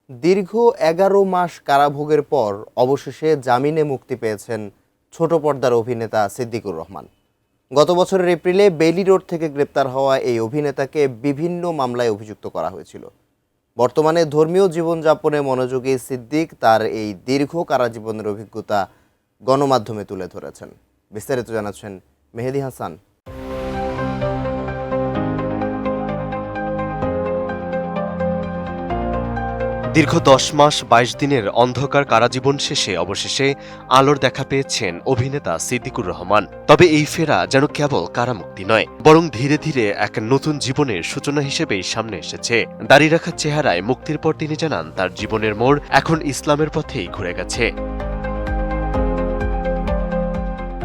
দীর্ঘ ১১ মাস কারাভোগের পর অবশেষে জামিনে মুক্তি পেয়েছেন ছোট পর্দার অভিনেতা সিদ্দিকুর রহমান। গত বছরের এপ্রিলে বেইলি রোড থেকে গ্রেপ্তার হওয়া এই অভিনেতাকে বিভিন্ন মামলায় অভিযুক্ত করা হয়েছিল। বর্তমানে ধর্মীয় জীবনযাপনে মনোযোগী সিদ্দিক তার এই দীর্ঘ কারাজীবনের অভিজ্ঞতা গণমাধ্যমে তুলে ধরেছেন। বিস্তারিত জানাচ্ছেন মেহেদী হাসান। দীর্ঘ ১০ মাস ২২ দিনের অন্ধকার কারাজীবন শেষে অবশেষে আলোর দেখা পেয়েছেন অভিনেতা সিদ্দিকুর রহমান। তবে এই ফেরা যেন কেবল কারামুক্তি নয়, বরং ধীরে ধীরে এক নতুন জীবনের সূচনা হিসেবেই সামনে এসেছে। দাড়ি রাখা চেহারায় মুক্তির পর তিনি জানান তার জীবনের মোড় এখন ইসলামের পথেই ঘুরে গেছে।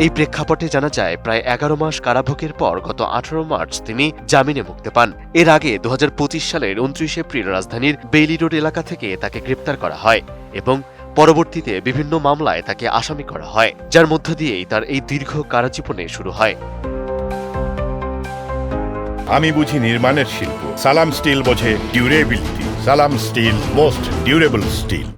এই প্রেক্ষাপটে জানা যায়, প্রায় ১১ মাস কারাভোগের পর গত ১৮ মার্চ তিনি জামিনে মুক্তি পান। এর আগে ২০২৫ সালের ২৯ এপ্রিল রাজধানীর বেইলি রোড এলাকা থেকে তাকে গ্রেপ্তার করা হয় এবং পরবর্তীতে বিভিন্ন মামলায় তাকে আসামি করা হয়, যার মধ্য দিয়েই তার এই দীর্ঘ কারাজীবনে শুরু হয়। আমি বুঝি নির্মাণের শিল্প, সালাম স্টিল বোঝে ডিউরেবিলিটি। সালাম স্টিল, মোস্ট ডিউরেবল স্টিল।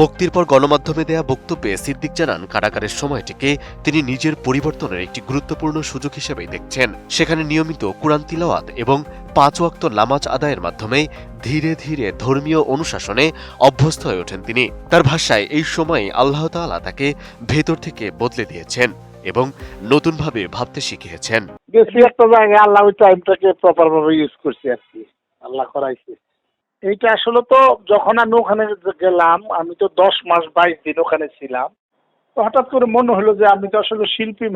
মুক্তির পর গণমাধ্যমে দেয়া বক্তব্যে সিদ্দিক জানান, কারাগারের সময়টিকে তিনি নিজের পরিবর্তনের একটি গুরুত্বপূর্ণ সুযোগ হিসেবেই দেখছেন। সেখানে নিয়মিত কুরআন তিলাওয়াত এবং ৫ ওয়াক্ত নামাজ আদায়ের মাধ্যমে ধীরে ধীরে ধর্মীয় অনুশাসনে অভ্যস্ত হয়ে ওঠেন তিনি। তার ভাষায়, এই সময় আল্লাহ তাআলা তাকে ভেতর থেকে বদলে দিয়েছেন এবং নতুনভাবে ভাবতে শিখিয়েছেন। বেশি একটা জায়গায় আল্লাহ ওই টাইমটাকে প্রপার ভাবে ইউজ করছে আর কি, আল্লাহ করাইছে। এইটা আসলে তো যখন আমি ওখানে গেলাম, আমি তো ১০ মাস ২২ দিন ওখানে ছিলাম। তো হঠাৎ করে মনে হলো যে আমি তো আসলে শিল্পী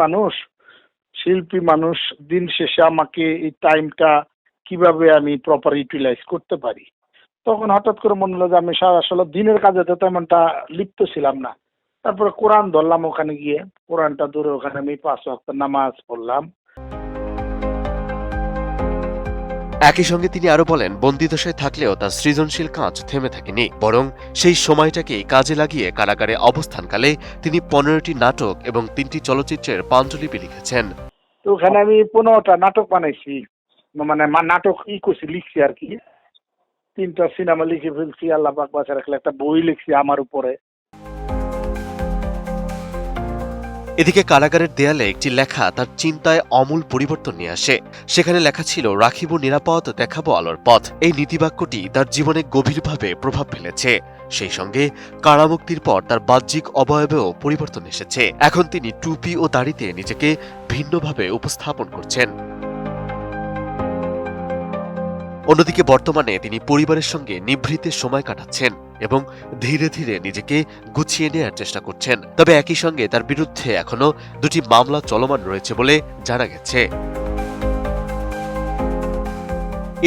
মানুষ, দিন শেষে আমাকে এই টাইমটা কিভাবে আমি প্রপার ইউটিলাইজ করতে পারি। তখন হঠাৎ করে মনে হলো যে আমি আসলে দিনের কাজে তো তেমনটা লিপ্ত ছিলাম না। তারপরে কোরআন ধরলাম, ওখানে গিয়ে কোরআনটা ধরে ওখানে আমি ৫ ওয়াক্ত নামাজ পড়লাম। একই সঙ্গে তিনি আরো বলেন, বন্দিদশায় থাকলেও তার সৃজনশীল কাজ থেমে থাকেনি, বরং সেই সময়টাকেই কাজে লাগিয়ে কারাগারে অবস্থানকালে তিনি ১৫টি নাটক এবং ৩টি চলচ্চিত্রের পাণ্ডুলিপি লিখেছেন। তো ওখানে আমি ১৫টা নাটক বানাইছি, মানে নাটক লিখছি আর কি। ৩টা সিনেমা লিখে ফেলছি, আল্লাহ পাক বাঁচায় রাখলে একটা বই লিখছি আমার উপরে। এদিকে কারাগারের দেয়ালে একটি লেখা তার চিন্তায় আমূল পরিবর্তন নিয়ে আসে। সেখানে লেখা ছিল, রাখিব নিরাপদ, দেখাবো আলোর পথ। এই নীতিবাক্যটি তার জীবনে গভীরভাবে প্রভাব ফেলেছে। সেই সঙ্গে কারামুক্তির পর তার বাহ্যিক অবয়বেও পরিবর্তন এসেছে। এখন তিনি টুপি ও দাড়িতে নিজেকে ভিন্নভাবে উপস্থাপন করছেন। অন্যদিকে বর্তমানে তিনি পরিবারের সঙ্গে নিভৃতে সময় কাটাচ্ছেন এবং ধীরে ধীরে নিজেকে গুছিয়ে নেওয়ার চেষ্টা করছেন। তবে একই সঙ্গে তার বিরুদ্ধে এখনো ২টি মামলা চলমান রয়েছে বলে জানা গেছে।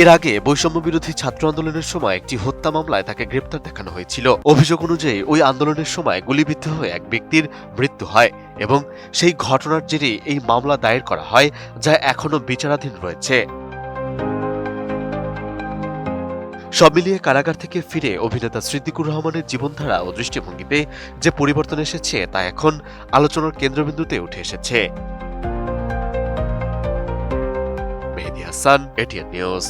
এর আগে বৈষম্য বিরোধী ছাত্র আন্দোলনের সময় একটি হত্যা মামলায় তাকে গ্রেপ্তার দেখানো হয়েছিল। অভিযোগ অনুযায়ী ওই আন্দোলনের সময় গুলিবিদ্ধ হয়ে এক ব্যক্তির মৃত্যু হয় এবং সেই ঘটনার জেরে এই মামলা দায়ের করা হয়, যা এখনো বিচারাধীন রয়েছে। সব মিলিয়ে কারাগার থেকে ফিরে অভিনেতা সিদ্দিকুর রহমানের জীবনধারা ও দৃষ্টিভঙ্গিতে যে পরিবর্তন এসেছে, তা এখন আলোচনার কেন্দ্রবিন্দুতে উঠে এসেছে। মেহেদী হাসান, এটিএন নিউজ।